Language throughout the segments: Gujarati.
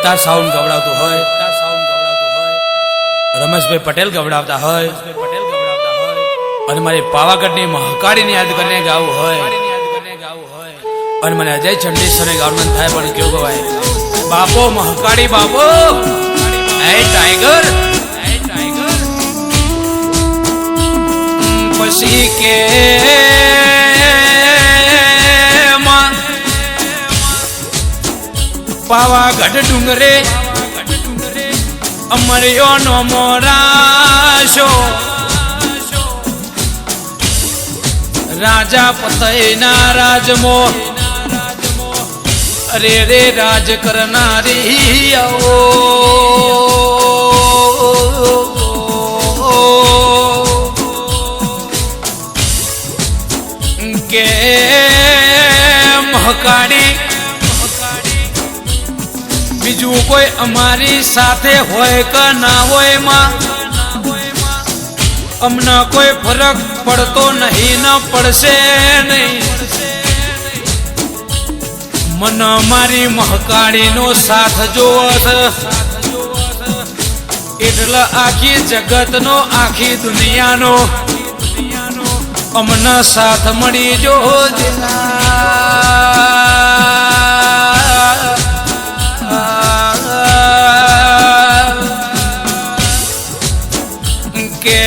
તાર સાઉન્ડ ગવડાવતું હોય, રમેશભાઈ પટેલ ગવડાવતા હોય અને મારી પાવાગઢની મહાકાળીને યાદ કરીને ગાવું હોય અને મને અજય ચંડીસરને ગાવાનું થાય પણ કેવું ગવાય બાપો મહાકાળી બાપો એ ટાઈગર પછી કે પાવાગઢ ડુંગરે અમર્યો નો મોરાશો રાજા પતયના રાજમો અરે રે રાજ કરનારી આવો કે મહાકાળી બીજું કોઈ અમારી સાથે હોય કે ના હોય માં અમને કોઈ ફરક પડતો નહીં ન પડશે નહીં મને મારી મહાકાળીનો સાથ જોવો છે એટલે આખી જગતનો આખી દુનિયાનો અમને સાથ મળી જો કે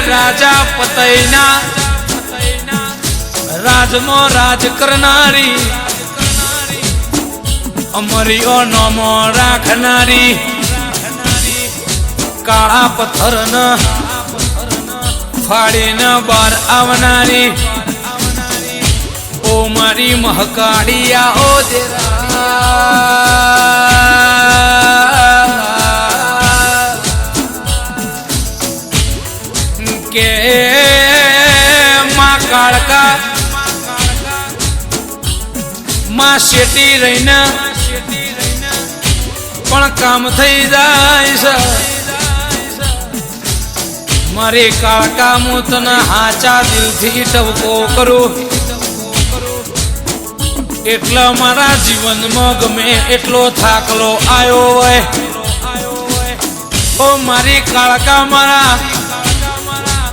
રાજા પતયના રાજમો રાજ કરનારી અમરીઓ નોમો રાખનારી કાળા પથ્થર ફાડીને બહાર આવનારી ઓ મારી મહાકાળિયા ઓ કે માં કાળકા માં શેટી રહીને પણ કામ થઈ જાય છે મારી કાળકા હું તને હાચા દિલથી ટવકો કરું એટલા મારા જીવનમાં ગમે એટલો થાકલો આવ્યો હોય ઓ મારી કાળકા મારા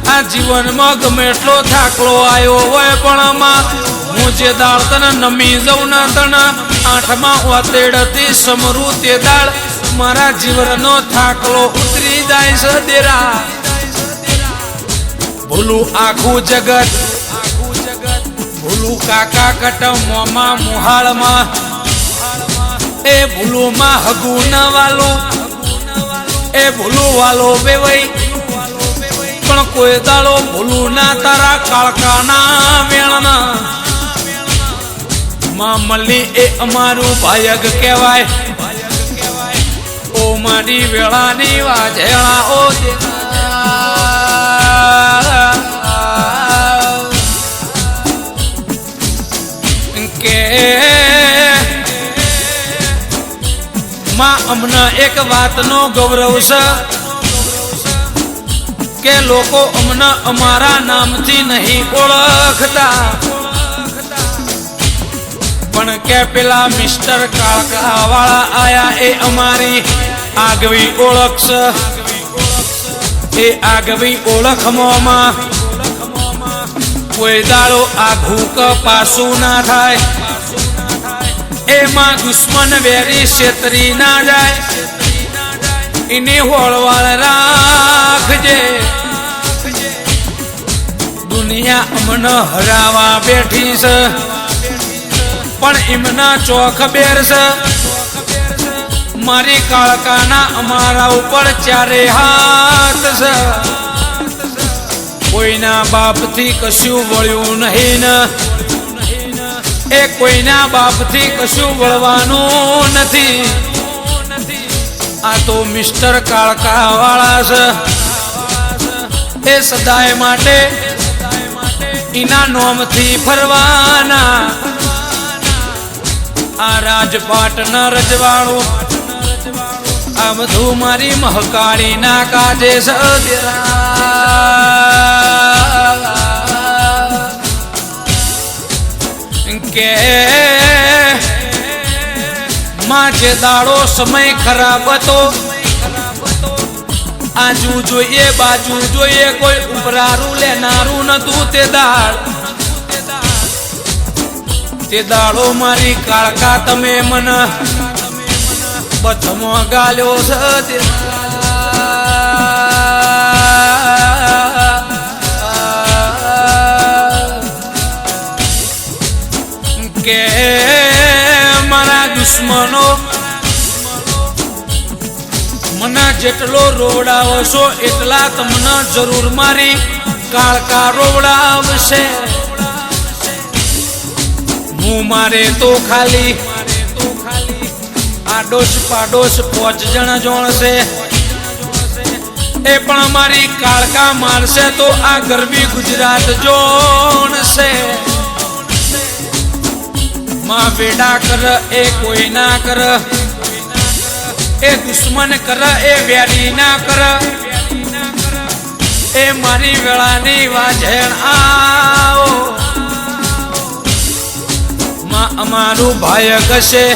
આ જીવનમાં ગમે એટલો થાકલો આવ્યો હોય પણ હું જે દાળ તને નમી જઉં ને તને આઠમાં ઓતેડથી સમરું તે દાળ મારા જીવનનો થાકલો ઉતરી જાય છે દેરા ભૂલું આખું જગત ભૂલું કાકા કટમ મોમાં મુહાળમાં એ ભૂલું માં હગું ન વાલું એ ભૂલું વાલો બેવઈ પણ કોઈ દાડો ભૂલું ના તારા કાળકાના વેણના માં મળી એ અમારું ભાયગ કહેવાય ઓ મારી વેળાની વાજેળા ઓ કે માં અમને એક વાતનો ગૌરવ છે કે લોકો અમને અમારા નામથી નહીં ઓળખતા પણ કે પેલા મિસ્ટર કાળકા વાળા આયા એ અમારી આગવી ઓળખ છે એ આગવી ઓળખમાં કોઈ દાડો આઘું કે પાછું ના થાય એમાં દુશ્મન વેરી છેતરી ના જાય એની હોળવાળ રાખજે દુનિયા અમને હરાવા બેઠી છે પણ એમના ચોખ બેર છે મારી કાળકાના અમારા ઉપર ચારે હાથ છે કોઈના બાપથી કશું વળ્યું નહીં ને એ કોઈના બાપથી કશું વળવાનું નથી આ તો મિસ્ટર કાળકા વાળા છે એ સદાય માટે એના નોમથી ફરવાના આ રાજપાટ ન રજવાડું આ બધું મારી મહાકાળી ના કાજે કે માં જે દાડો સમય ખરાબ હતો, આજુ જોઈએ બાજુ જોઈએ, કોઈ ઉપરારું લેનારું નતું. તે દાડો મારી કાળકા તમે મને બથમાં ગાલ્યો છે. કે મારા દુશ્મનો મને જેટલો રોવડાવશો એટલા તમને જરૂર મારી કાળકા રોવડાવશે. હું મારે તો ખાલી આડોશ પાડોશ 5 જણ જોણશે, એ પણ મારી કાળકા મારશે તો આ ગરબી ગુજરાત જોણશે. માં વેડા કર એ કોઈ ના કર, એ દુશ્મન કર એ વેરી ના કર, એ મારી વેળાની વાજેણ આવો. માં અમારું ભાય કશે,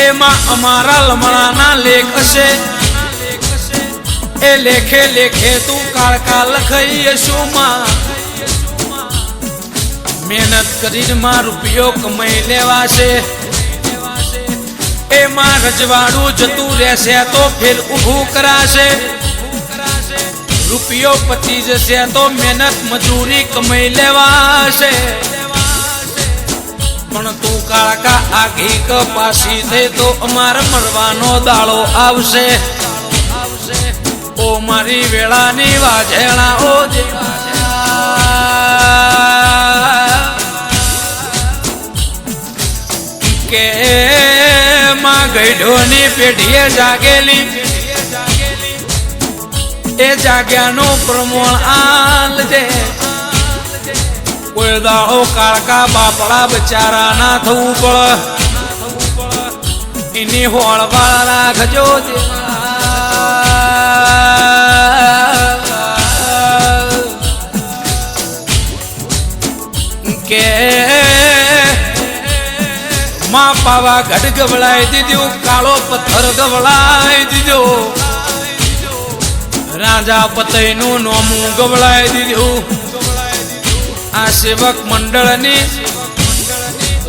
એમાં અમારા લમણાના લેખ હશે. એ લેખે લેખે તું કાળકા લખાઈ શું માં. મહેનત કરીને માં રૂપિયો કમાઈ લેવાશે, એમાં રજવાડું જતું રહેશે તો ફેર ઊભું કરાશે. રૂપિયો પતી જશે તો મહેનત મજૂરી કમાઈ લેવાશે. પણ તું કાળકા આગી કપાસી થઈ તો અમારે મરવાનો દાડો આવશે. ઓ મારી વેળાની વાજેણા ઓ કે માં ગઈઢોની પેઢીએ જાગેલી, એ જાગ્યાનું પ્રમાણ આલજે. કોઈ દાડો કાળકા બાપડા બચારા ના થવું પડે, એની હોળવાળ રાખજો. કે માં પાવાગઢ ગવડાઈ દીધું, કાળો પથ્થર ગવડાઈ દીધો, રાજા પતઈનું નોમું ગવડાઈ દીધું. આ સેવક મંડળની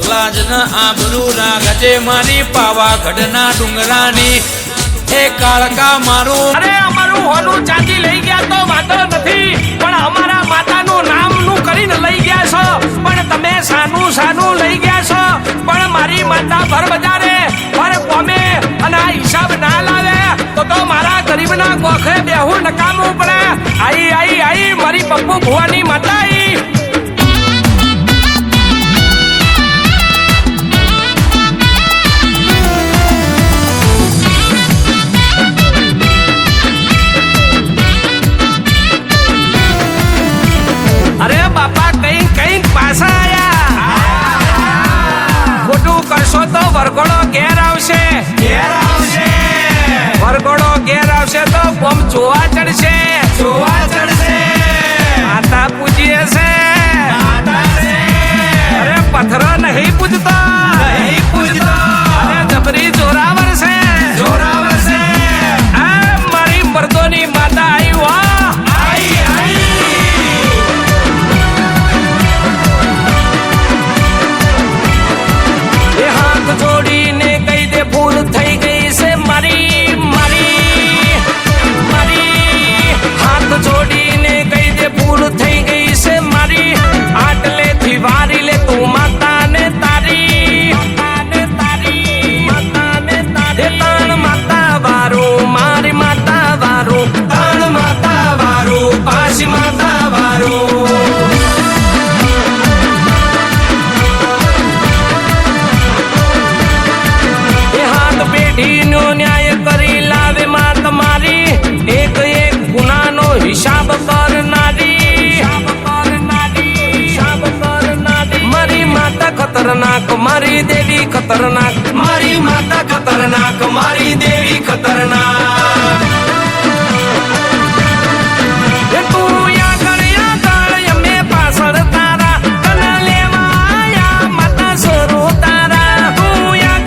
લાજના આબરૂ રાખજે મારી પાવાગઢના ડુંગરાની. એ કાળકા મારું અરે અમારું હોનું ચાંદી લઈ ગયા તો વાંધો નથી, પણ અમારા માતાનું નામનું કરીને લઈ ગયા છો. પણ તમે સાનું સાનું લઈ ગયા છો, પણ મારી માતા ભર બજારે ભર કોમે અને આ હિસાબ ના લાવે તો મારા ગરીબના ગોખે બેહું નકામું પડે. આઈ આઈ આઈ મારી પપ્પુ ભુવાની માતા આઈ. અરે બાપા કઈ કઈ પાછા આયા. ખોટું કરશો તો વરઘોડો ઘેર આવશે, વરઘોડો ઘેર આવશે તો કોમ જોવા ચડશે, માતા પૂજીએ છે. અરે પથરો નહીં પૂજતો, અરે જબરી જોરાવર છે. આ મારી મર્દોની માતા આવી હો. જોડીને કહી દે ભૂલ થઈ ગઈ છે મારી મારી મારી. હાથ જોડીને કહી દે ભૂલ થઈ ગઈ છે મારી. આટલેથી વારી લે તું માતાને તારી, માતાને તારી. તાણ માતા વારું મારી માતા વારું, તાણ માતા વારું પાછી માતા વારું. પેઢીનો ન્યાય કરી લાવે માં તમારી, એક એક ગુનાનો હિસાબ કરનારી. મારી માતા ખતરનાક મારી દેવી ખતરનાક, મારી માતા ખતરનાક મારી દેવી ખતરનાક. તું યા કર્યા તાળ અમે પાછળ તારા, તને લેવા આયા માતા સરો તારા. તું યા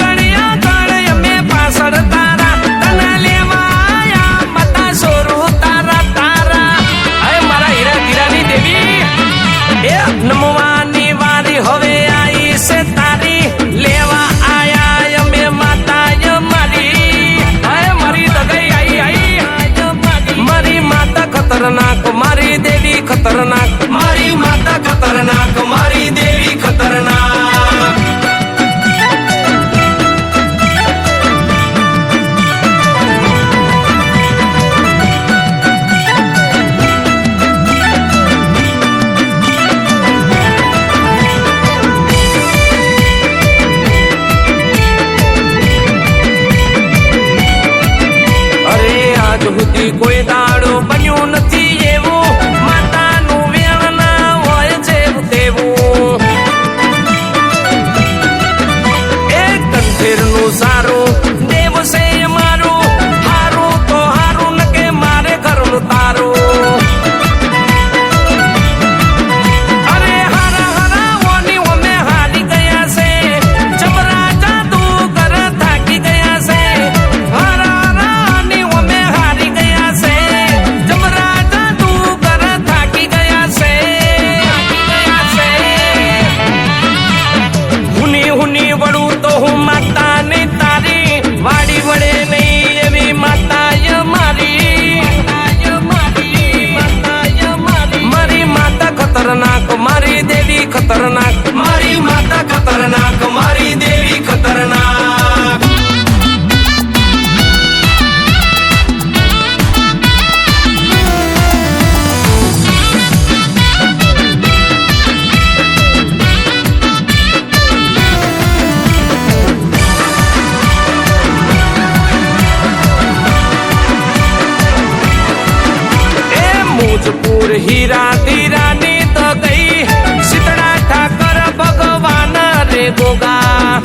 દૂર હીરા ધીરાની તો ગઈ શીતળા ઠાકર ભગવાન રે ગોગા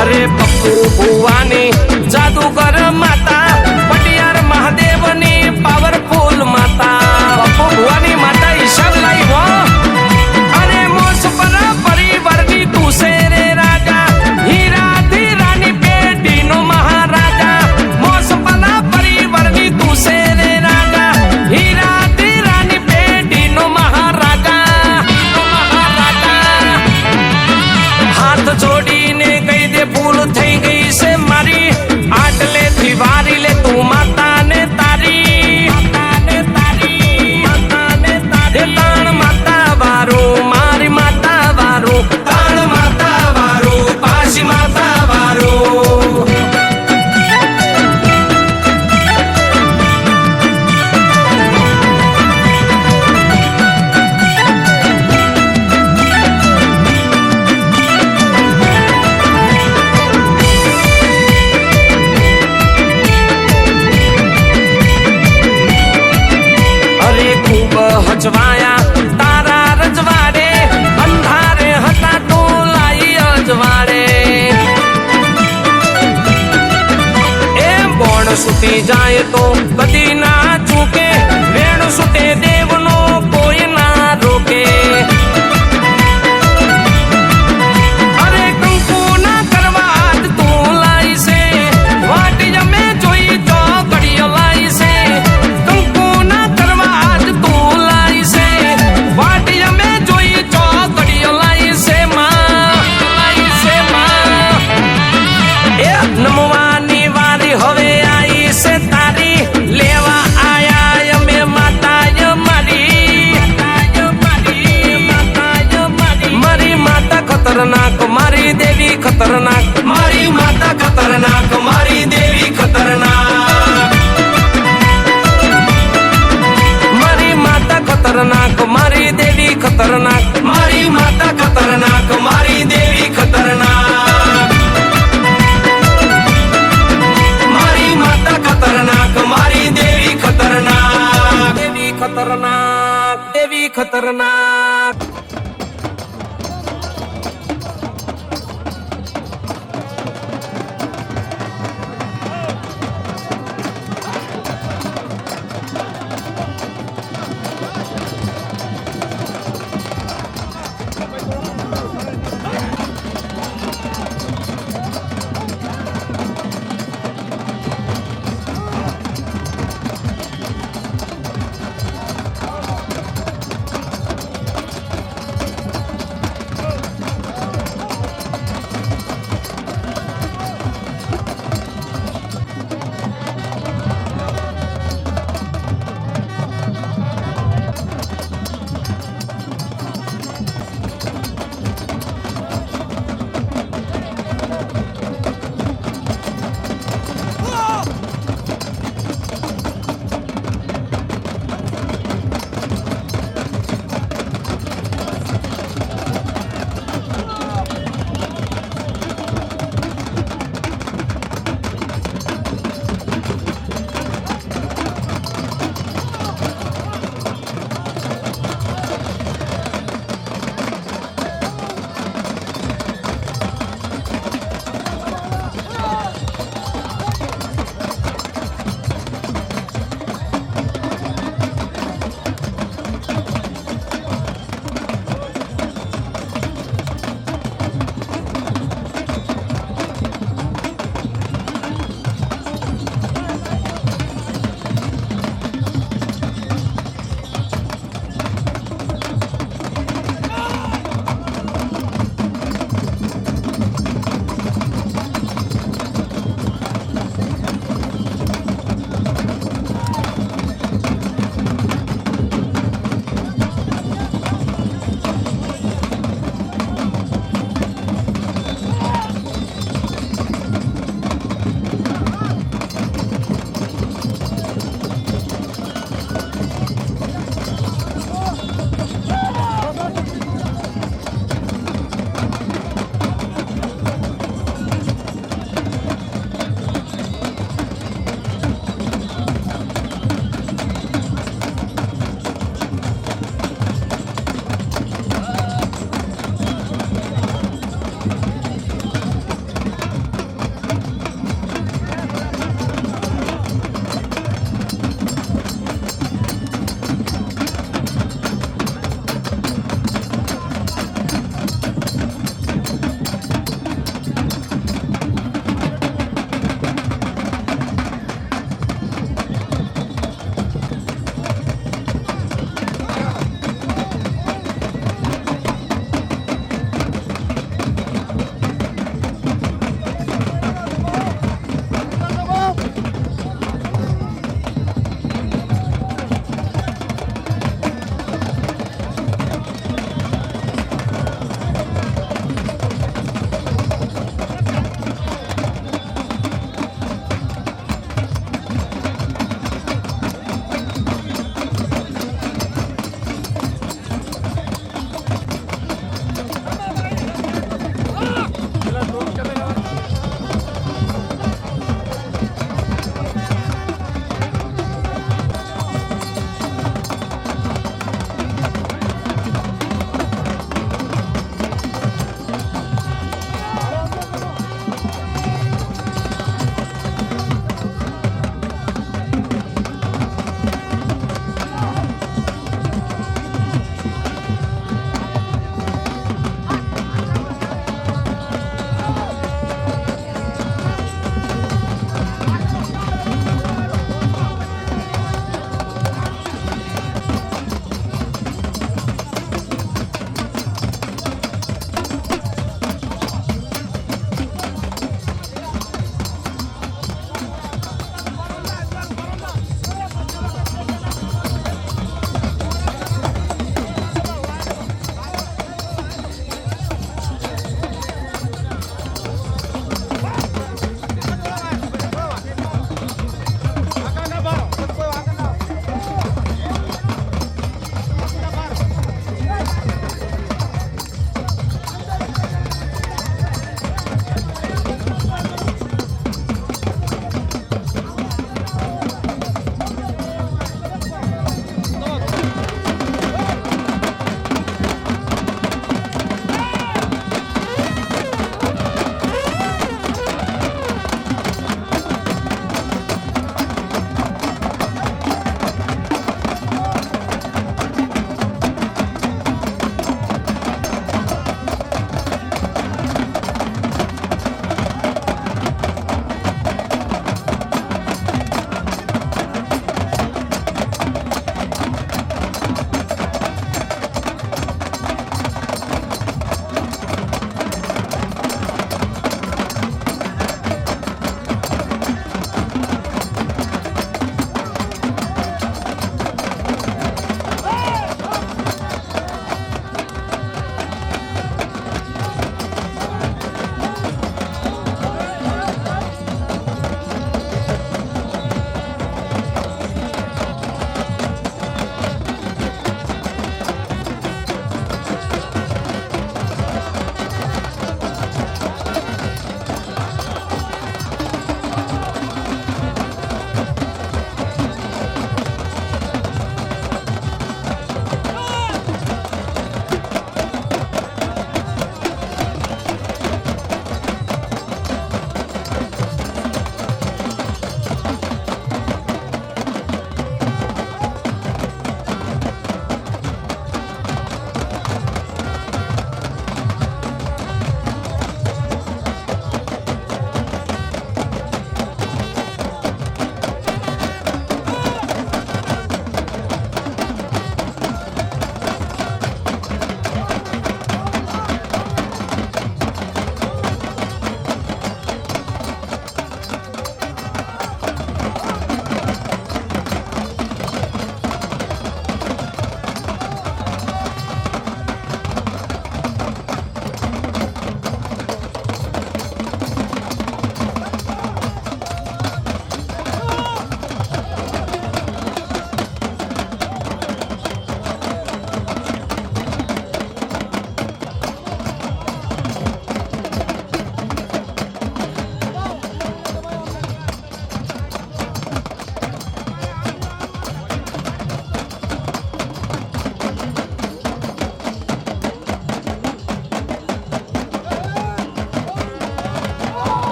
અરે પપ્પુ ભુવાની જાદુગર માતા પટિયાર મહાદેવની પાવરફુલ માતા પપ્પુ ભુવાની માતા હિસાબ લાવી હો અરે મોસ પર પરિવારની તું છે રે રાજા હીરા ધીરાની પેઢીનો મહારાજા મોસ પર પરિવારની તું છે રે રાજા હીરા ધીરાની પેઢીનો મહારાજા હાથ જોડીને કહી દે ભૂલ થઈ ગઈ છે મારી આટલે થી વારી લે તું માતાને તારી તાણ માતા વારો મારી માતા વારો તાણ માતા વારો પાછી માતા વારો અરે ખૂબ હચવાયા તારા રજવાડે અંધારે હતા તો લાઈ અજવાડે એ બોણ સુતી જાય તો કદી ના ચૂકે વેણ સુટે દેવનો કોઈ ના રોકે અરે કંકુ ના કરવા જ તું લાઈ છે વાટી જમે જોઈ ચોકડીઓ લાઈ છે કંકુ ના કરવા જ તું લાઈ છે વાટી જમે જોઈ ચોકડીઓ લાઈ છે માં એ નમવાની વારી હવે આઈ છે તારી લેવા આયા અમે માતાય મારી મારી માતા ખતરનાક મારી દેવી ખતરનાક મારી માતા ખતરનાક મારી દેવી ખતરનાક મારી માતા ખતરનાક મારી દેવી ખતરનાક મારી માતા ખતરનાક મારી દેવી ખતરનાક મારી માતા ખતરનાક મારી દેવી ખતરનાક દેવી ખતરનાક દેવી ખતરનાક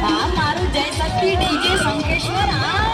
હા મારું જય શક્તિ ડીજે સંકેશ્વર હા